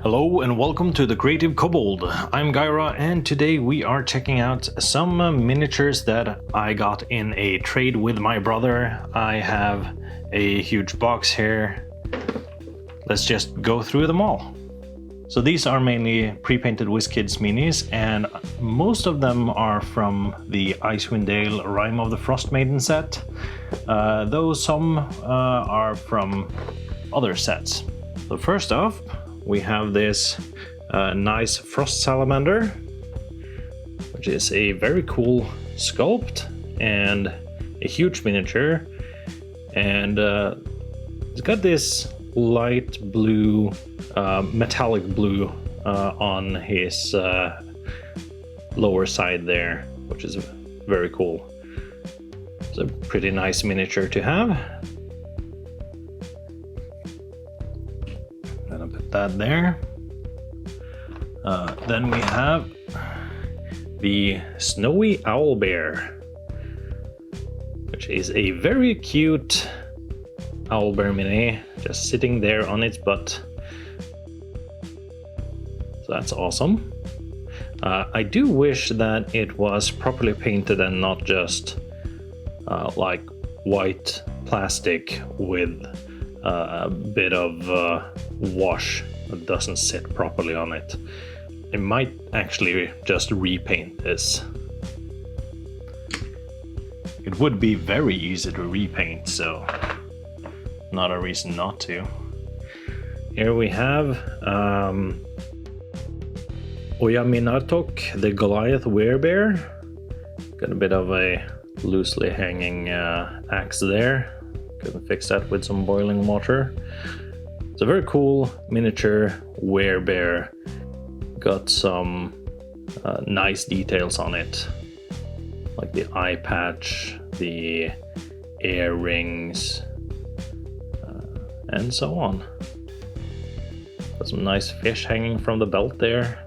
Hello and welcome to the Creative Kobold. I'm Gyra and today we are checking out some miniatures that I got in a trade with my brother. I have a huge box here. Let's just go through them all. So these are mainly pre-painted Wizkids minis and most of them are from the Icewind Dale Rime of the Frostmaiden set, though some are from other sets. So first off, we have this nice Frost Salamander, which is a very cool sculpt and a huge miniature, and it's got this light blue, metallic blue on his lower side there, which is very cool. It's a pretty nice miniature to have. Gonna put that there. Then we have the Snowy Owlbear, which is a very cute owlbear mini, just sitting there on its butt. So that's awesome. I do wish that it was properly painted and not just like white plastic with a bit of wash that doesn't sit properly on it. I might actually just repaint this. It would be very easy to repaint, so not a reason not to. Here we have Oyaminatok, the Goliath werebear. Got a bit of a loosely hanging axe there. Gonna fix that with some boiling water. It's a very cool miniature werebear. Got some nice details on it, like the eye patch, the ear rings, and so on. Got some nice fish hanging from the belt there.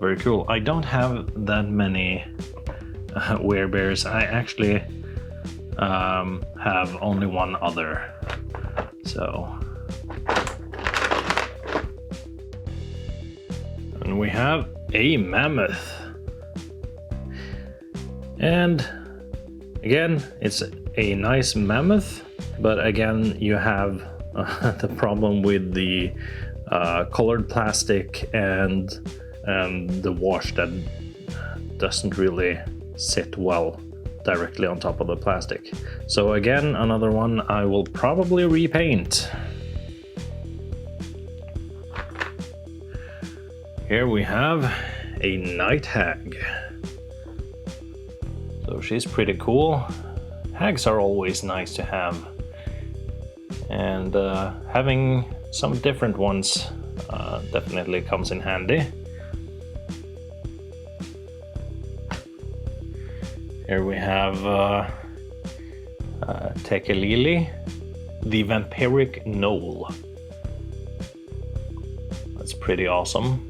Very cool. I don't have that many werebears. I actually have only one other. So, and we have a mammoth, and again it's a nice mammoth, but again you have the problem with the colored plastic and the wash that doesn't really sit well directly on top of the plastic. So again, another one I will probably repaint. Here we have a night hag. So she's pretty cool. Hags are always nice to have, and having some different ones definitely comes in handy. Here we have Tekelili, the vampiric gnoll. That's pretty awesome.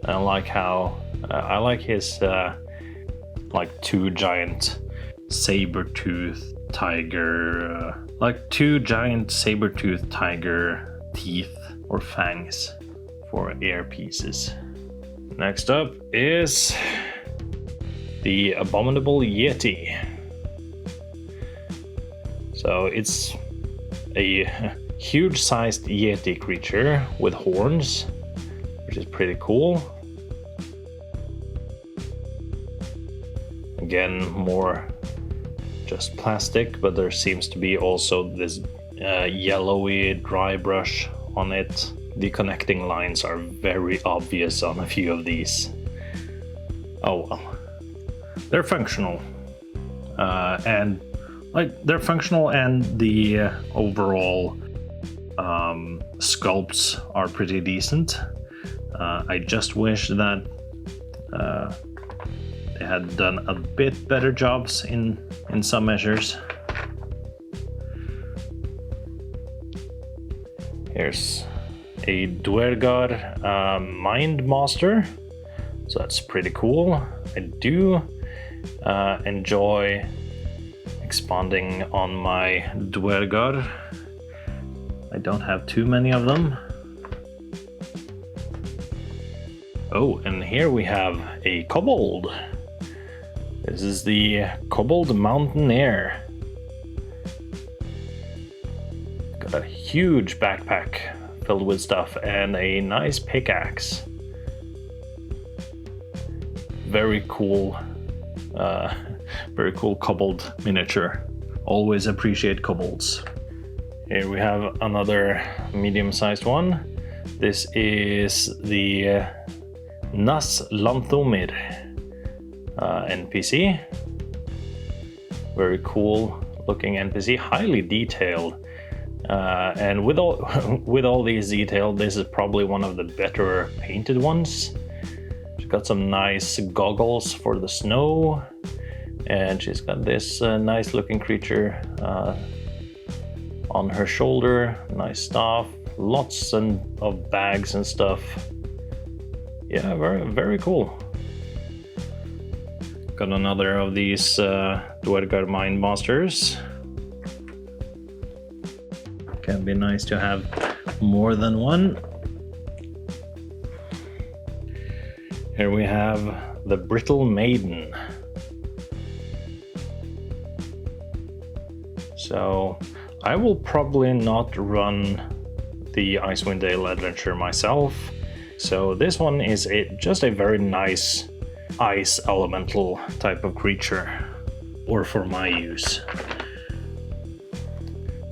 I like how I like his like two giant saber-toothed tiger, like two giant saber-toothed tiger teeth or fangs for ear pieces. Next up is the abominable Yeti. So it's a huge-sized Yeti creature with horns, which is pretty cool. Again, more just plastic, but there seems to be also this yellowy dry brush on it. The connecting lines are very obvious on a few of these. Oh well. They're functional, and like they're functional, and the overall sculpts are pretty decent. I just wish that they had done a bit better jobs in some measures. Here's a Dwergar Mind Master, so that's pretty cool. I do enjoy expanding on my Dwergar. I don't have too many of them, Oh, and here we have a kobold. This is the Kobold Mountaineer. Got a huge backpack filled with stuff and a nice pickaxe. Very cool kobold miniature. Always appreciate kobolds. Here we have another medium-sized one. This is the Naslanthumid NPC. Very cool looking NPC, highly detailed. And with all these details, this is probably one of the better painted ones. She's got some nice goggles for the snow, and she's got this nice looking creature on her shoulder. Nice stuff. Lots of bags and stuff. Yeah, very cool. Got another of these Dwergar Mind Monsters. Can be nice to have more than one. Here we have the Brittle Maiden. So I will probably not run the Icewind Dale adventure myself. So this one is just a very nice ice elemental type of creature, or for my use.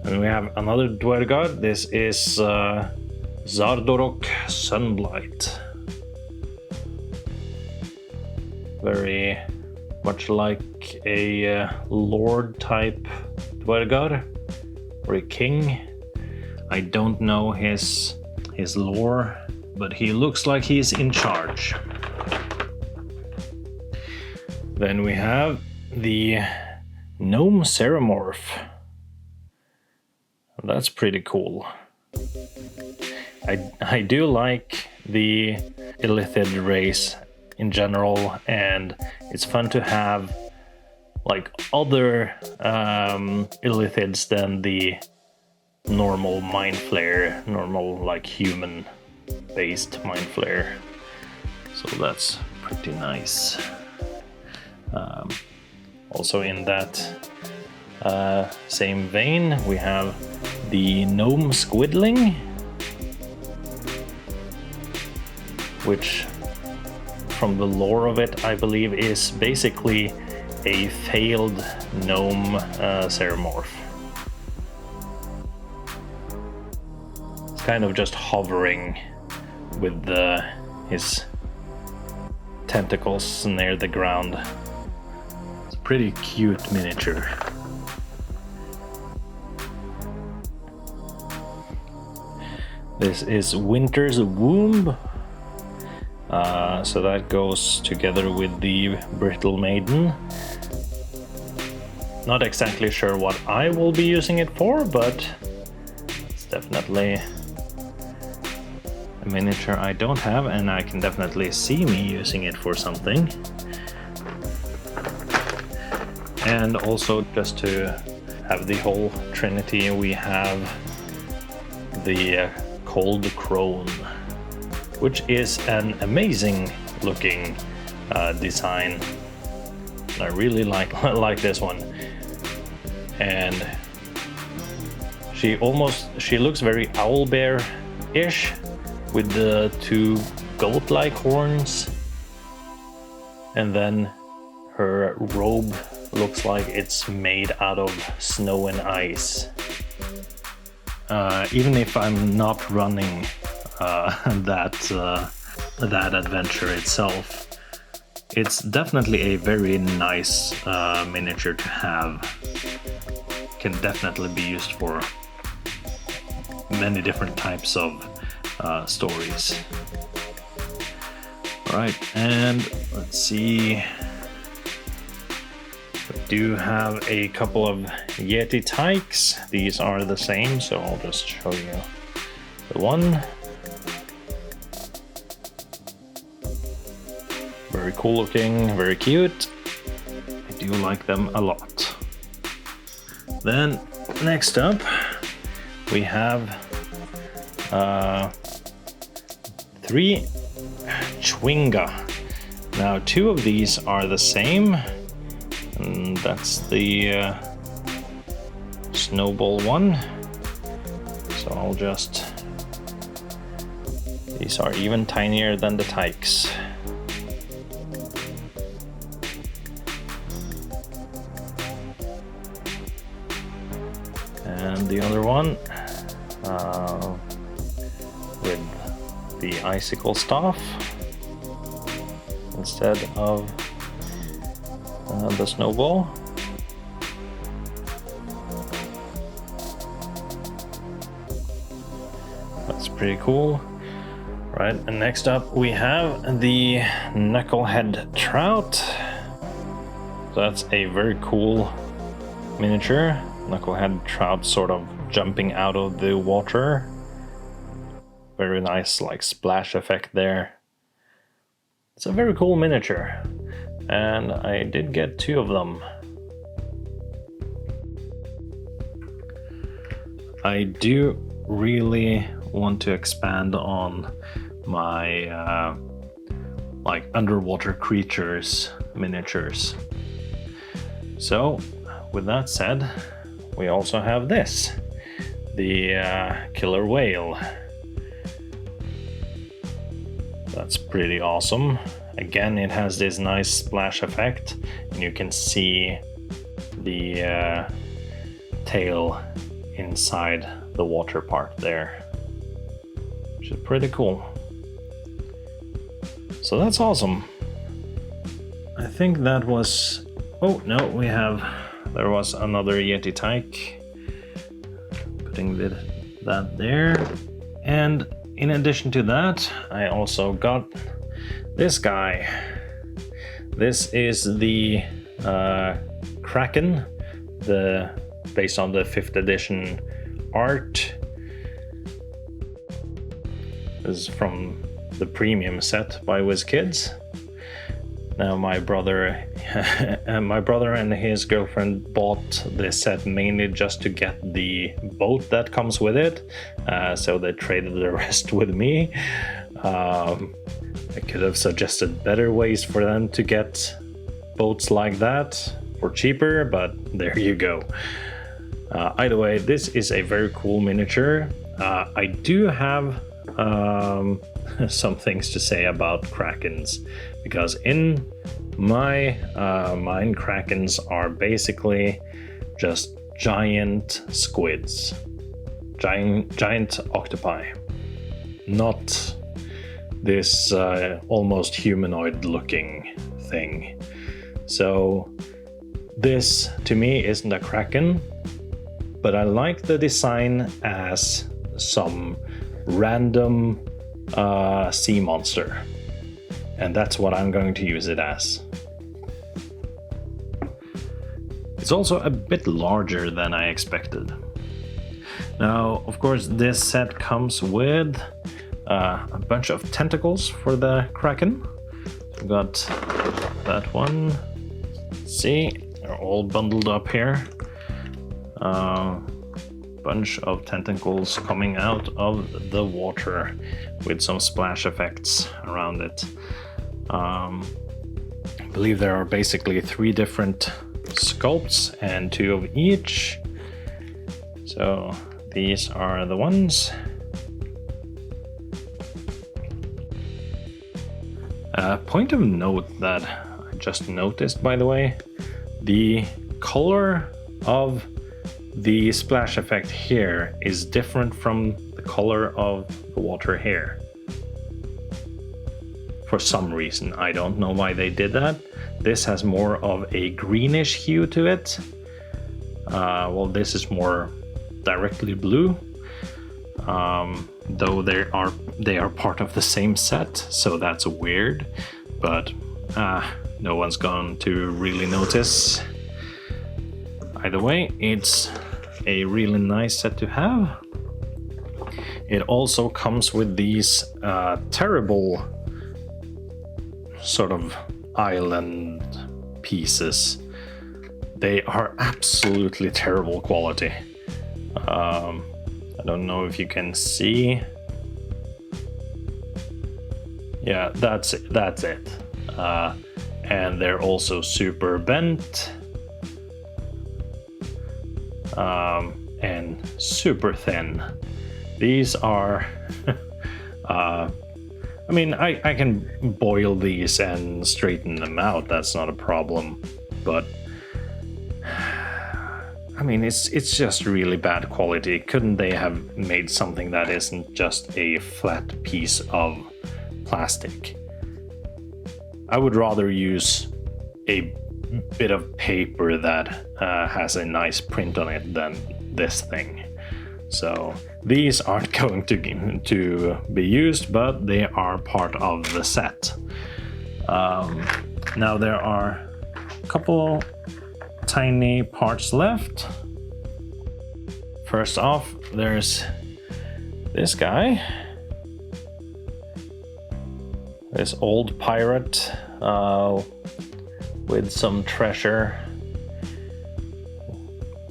And we have another Dwergar. This is Zardorok Sunblight. Very much like a lord type Dwergar, or a king. I don't know his lore, but he looks like he's in charge. Then we have the gnome ceremore. That's pretty cool. I do like the illithid race in general, and it's fun to have like other illithids than the normal mind flayer, normal like human based mind flayer. So that's pretty nice. Also in that same vein, we have the gnome squidling, which from the lore of it I believe is basically a failed gnome ceremorph. It's kind of just hovering with his tentacles near the ground. It's a pretty cute miniature. This is Winter's Womb. So that goes together with the Brittle Maiden. Not exactly sure what I will be using it for, but it's definitely a miniature I don't have, and I can definitely see me using it for something. And also, just to have the whole trinity, we have the Cold Crone, which is an amazing looking design. I really like this one. And she looks very owlbear-ish with the two goat-like horns, and then her robe looks like it's made out of snow and ice. Even if I'm not running that adventure itself, it's definitely a very nice miniature to have. Can definitely be used for many different types of stories. Alright, and let's see. We do have a couple of Yeti tykes. These are the same, so I'll just show you the one. Very cool looking, very cute. I do like them a lot. Then next up we have 3 Twinga. Now 2 of these are the same, and that's the snowball one. So I'll just... These are even tinier than the tykes. And the other one with the icicle staff instead of the snowball. That's pretty cool. Right, and next up we have the Knucklehead Trout. So that's a very cool miniature. Knucklehead Trout sort of jumping out of the water. Very nice like splash effect there. It's a very cool miniature. And I did get 2 of them. I do really want to expand on my like underwater creatures miniatures. So with that said, we also have this, the killer whale. That's pretty awesome. Again, it has this nice splash effect, and you can see the tail inside the water part there, which is pretty cool. So that's awesome. I think that was... Oh no, there was another Yeti tyke. Putting that there. And in addition to that, I also got this guy. This is the Kraken, based on the 5th edition art. This is from the premium set by Wizkids. Now my brother and his girlfriend bought this set mainly just to get the boat that comes with it, so they traded the rest with me. I could have suggested better ways for them to get boats like that for cheaper, but there you go. Either way, this is a very cool miniature. I do have some things to say about Krakens, because in my mind, Krakens are basically just giant squids, giant octopi, not this almost humanoid looking thing. So this to me isn't a Kraken, but I like the design as some random sea monster, and that's what I'm going to use it as. It's also a bit larger than I expected. Now, of course, this set comes with a bunch of tentacles for the Kraken. We got that one. Let's see, they're all bundled up here. Bunch of tentacles coming out of the water with some splash effects around it. I believe there are basically 3 different sculpts and 2 of each. So these are the ones. Point of note that I just noticed, by the way, the color of the splash effect here is different from the color of the water here. For some reason, I don't know why they did that. This has more of a greenish hue to it. Well, this is more directly blue. Though they are part of the same set, so that's weird. But no one's going to really notice. Either way, it's a really nice set to have. It also comes with these terrible sort of island pieces. They are absolutely terrible quality. I don't know if you can see. yeah, that's it. And they're also super bent. And super thin. These are I mean, I can boil these and straighten them out, that's not a problem, but I mean, it's just really bad quality. Couldn't they have made something that isn't just a flat piece of plastic? I would rather use a bit of paper that has a nice print on it than this thing. So these aren't going to be used, but they are part of the set. Now there are a couple tiny parts left. First off, there's this guy. This old pirate with some treasure.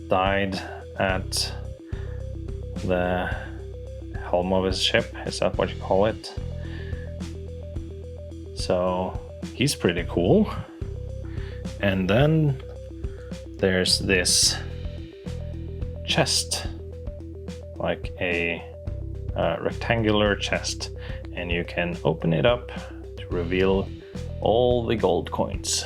Died at the helm of his ship, is that what you call it? So he's pretty cool. And then there's this chest, like a rectangular chest, and you can open it up to reveal all the gold coins.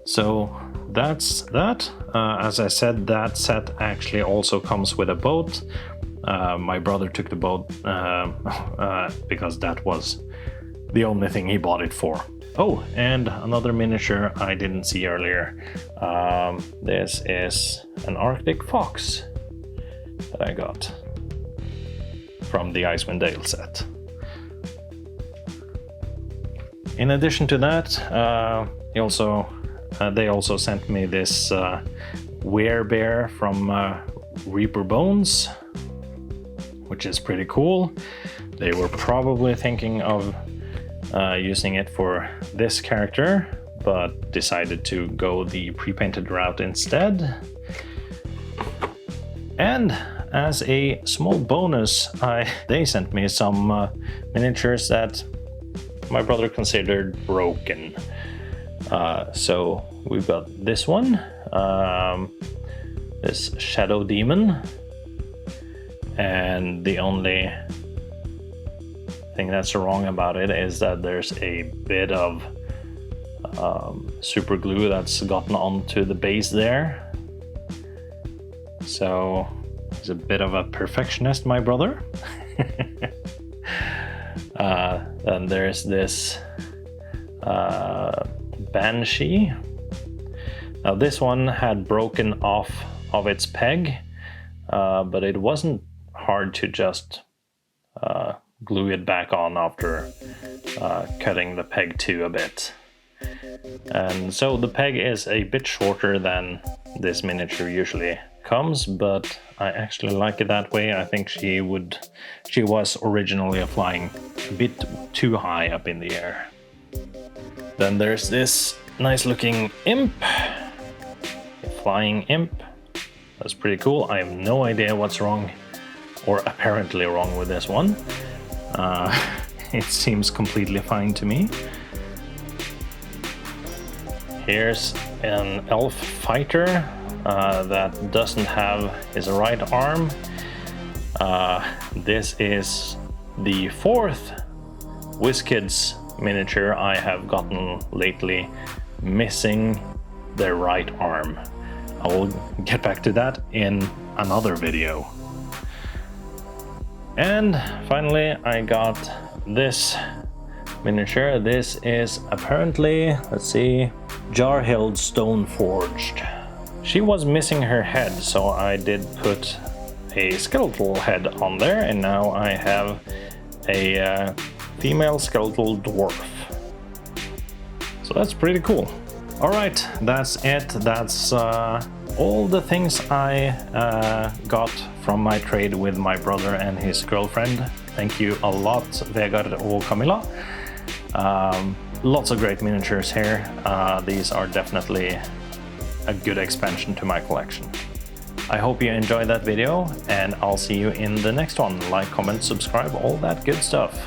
So that's that. As I said, that set actually also comes with a boat. My brother took the boat because that was the only thing he bought it for. Oh, and another miniature I didn't see earlier. This is an Arctic fox that I got from the Icewind Dale set. In addition to that, they also sent me this werebear from Reaper Bones, which is pretty cool. They were probably thinking of using it for this character, but decided to go the pre-painted route instead. And as a small bonus, they sent me some miniatures that my brother considered broken. So we've got this one, this Shadow Demon, and the only thing that's wrong about it is that there's a bit of super glue that's gotten onto the base there. So he's a bit of a perfectionist, my brother. Then there's this Banshee. Now this one had broken off of its peg, but it wasn't hard to just glue it back on after cutting the peg to a bit. And so the peg is a bit shorter than this miniature usually comes, but I actually like it that way. I think she was originally flying a bit too high up in the air. Then there's this nice looking imp, a flying imp. That's pretty cool. I have no idea what's wrong, or apparently wrong, with this one. It seems completely fine to me. Here's an elf fighter that doesn't have his right arm. This is the fourth Wizkids miniature I have gotten lately missing their right arm. I will get back to that in another video. And finally I got this miniature. This is apparently, let's see, Jarhild Stoneforged. She was missing her head, so I did put a skeletal head on there, and now I have a female skeletal dwarf. So that's pretty cool. Alright, that's it. That's all the things I got from my trade with my brother and his girlfriend. Thank you a lot, Vegard and Camilla. Lots of great miniatures here. These are definitely a good expansion to my collection. I hope you enjoyed that video, and I'll see you in the next one. Like, comment, subscribe, all that good stuff.